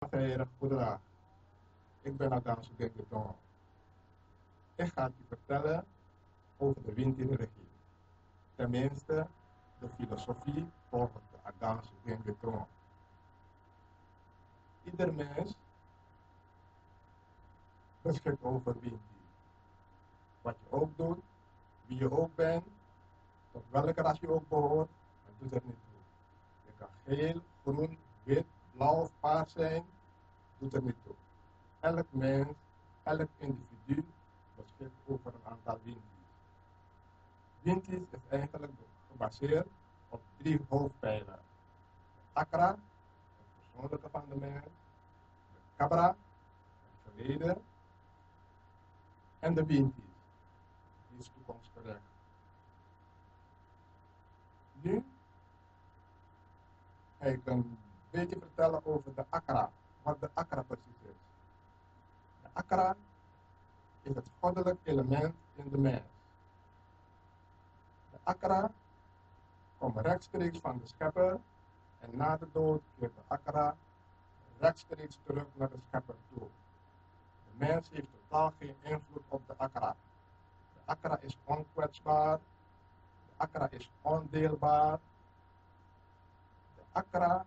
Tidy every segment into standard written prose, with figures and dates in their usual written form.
Veilig, goedendag. Ik ben Adamse Gengeton. Ik ga je vertellen over de Winti-religie. Tenminste, de filosofie volgens de Adamse Gengeton. Ieder mens beschikt over Winti. Wat je ook doet, wie je ook bent, tot welke ras je ook behoort, dat doet er niet toe. Je kan geel, groen, wit, blauw of paars zijn, doet er niet toe. Elk mens, elk individu beschikt over een aantal Winti's. Winti's is eigenlijk gebaseerd op 3 hoofdpijlers. De Akra, het persoonlijke van de mens, de Kabra, het verleden, en de Winti's, die is toekomstgericht. Nu ga ik een beetje vertellen over de Akra, wat de Akra precies is. De Akra is het goddelijk element in de mens. De Akra komt rechtstreeks van de schepper en na de dood keert de Akra rechtstreeks terug naar de schepper toe. De mens heeft totaal geen invloed op de Akra. De Akra is onkwetsbaar, de Akra is ondeelbaar. De Akra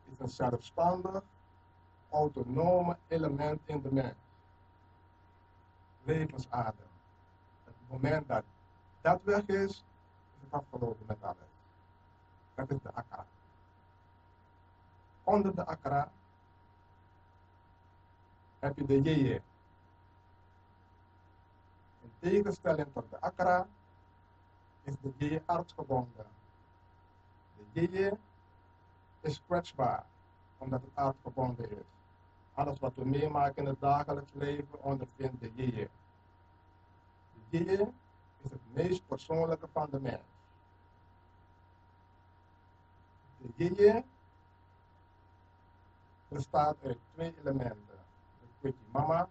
is een zelfstandig, autonome element in de mens. Levensadem. Op het moment dat dat weg is het afgelopen met alles. Dat is de Akra. Onder de Akra heb je de Jeje. In tegenstelling tot de Akra is de Jeje aardgebonden. De Jeje is kwetsbaar, omdat het aardgebonden is. Alles wat we meemaken in het dagelijks leven ondervindt de Jeje. De Jeje is het meest persoonlijke van de mens. De Jeje bestaat uit 2 elementen, de Kwiti Mama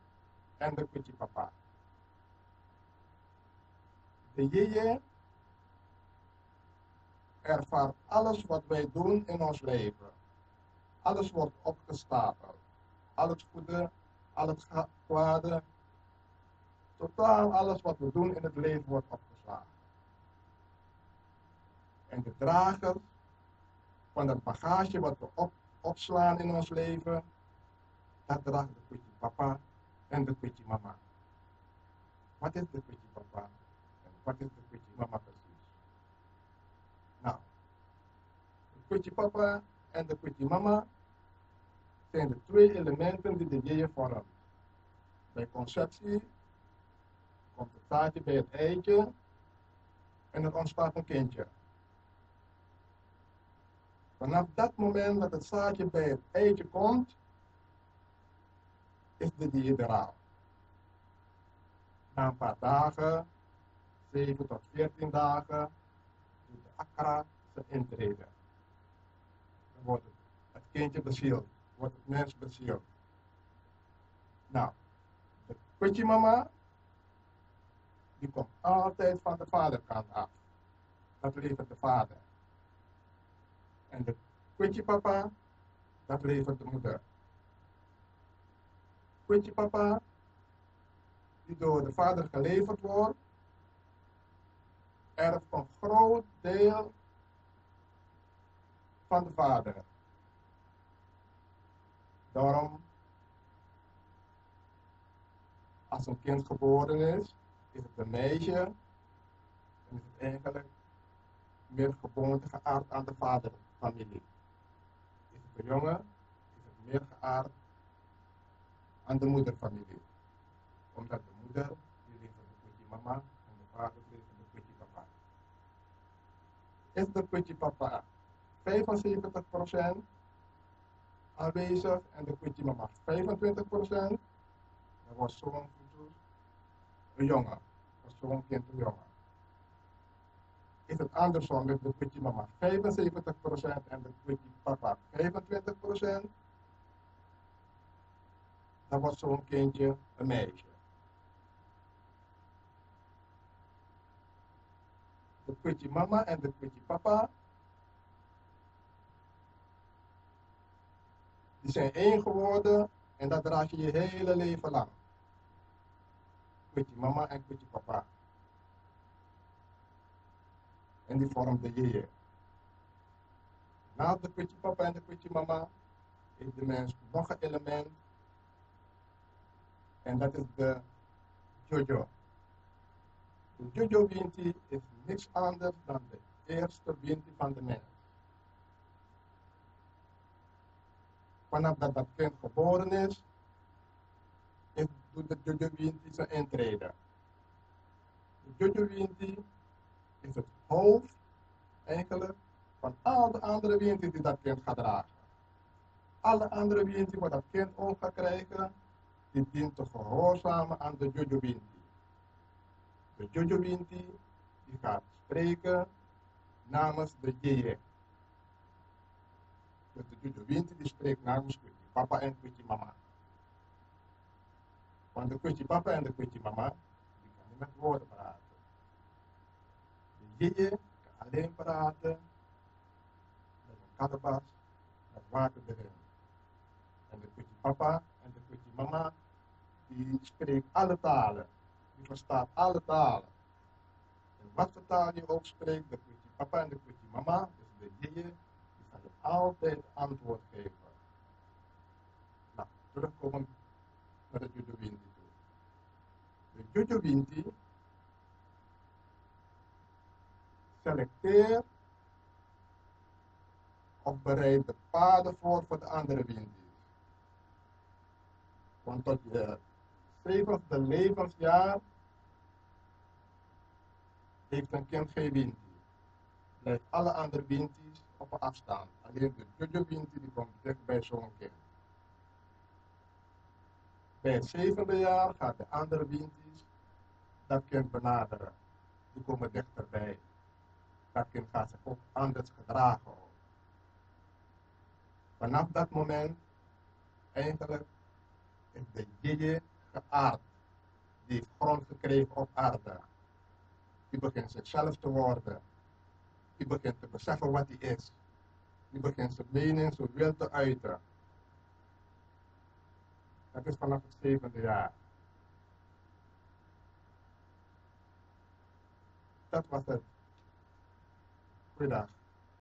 en de Kwiti Papa. De Jeje ervaart alles wat wij doen in ons leven. Alles wordt opgestapeld. Al het goede, al het kwade, totaal alles wat we doen in het leven wordt opgeslagen. En de drager van het bagage wat we opslaan in ons leven, dat draagt de Kwiti Papa en de Kwiti Mama. Wat is de Kwiti Papa en wat is de Kwiti Mama precies? Nou, de Kwiti Papa en de Kwiti Mama zijn de 2 elementen die de Jeje vormen. Bij conceptie komt het zaadje bij het eitje en er ontstaat een kindje. Vanaf dat moment dat het zaadje bij het eitje komt, is de Jeje er al. Na een paar dagen, 7 tot 14 dagen, doet de Akra zijn intrede. Dan wordt het kindje bezield, wordt het mens bezield. Nou, de Kwiti Mama, die komt altijd van de vaderkant af. Dat levert de vader. En de Kwiti Papa, dat levert de moeder. Kwiti Papa, die door de vader geleverd wordt, erft een groot deel van de vader. Daarom, als een kind geboren is het een meisje, dan is het eigenlijk meer gebonden geaard aan de vaderfamilie. Is het een jongen, is het meer geaard aan de moederfamilie. Omdat de moeder, die levert de Kwiti Mama en de vader levert de Kwiti Papa. Is de Kwiti Papa 75% aanwezig en de Kwiti Mama 25%, dan wordt zo'n een jongen, of zo'n kind een jongen. Is het andersom met de Kwiti Mama 75% en de Kwiti Papa 25%, dan wordt zo'n kindje een meisje. De Kwiti Mama en de Kwiti Papa Die zijn één geworden en dat draag je je hele leven lang. Kwitje mama en kwitje papa. En die vormt de jeje. Naast de kwitje papa en de kwitje mama heeft de mens nog een element. En dat is de Jojo. De Jojo Winti is niks anders dan de eerste Winti van de mens. Vanaf dat kind geboren is, doet de Jojo Winti zijn intrede. De Jojo Winti is het hoofd eigenlijk van al de andere Winti die dat kind gaat dragen. Alle andere Winti wat dat kind ook gaat krijgen, die dient te gehoorzamen aan de Jojo Winti. De Jojo Winti die gaat spreken namens de Jeje. Dus de Jojo Winti die spreekt namens Kwitje papa en Kwitje mama. Want de Kwitje papa en de Kwitje mama, die kan niet met woorden praten. De Jeje kan alleen praten met een kattenbas, met water erin. En de Kwitje papa en de Kwitje mama, die spreekt alle talen. Die verstaat alle talen. En wat voor taal je ook spreekt, de Kwitje papa en de Kwitje mama, dus de Jeje, die zal je altijd antwoord geven. Nou, terugkomen naar de Jojo Winti toe. De Jojo Winti selecteert of bereidt de paden voor de andere Winti's. Want tot je 7e levensjaar heeft een kind geen Winti. Blijft alle andere Winti's op een afstand. Alleen de Jojo Winti die komt dicht bij zo'n kind. Bij het 7e jaar gaat de andere Winti's dat kind benaderen. Die komen dichterbij. Dat kind gaat zich ook anders gedragen. Vanaf dat moment, eigenlijk, is de Jeje geaard. Die heeft grond gekregen op aarde. Die begint zichzelf te worden. Die begint te beseffen wat hij is. Die begint zijn mening, zijn wil te uiten. Dat is vanaf het 7e jaar. Dat was het. Goeiedag.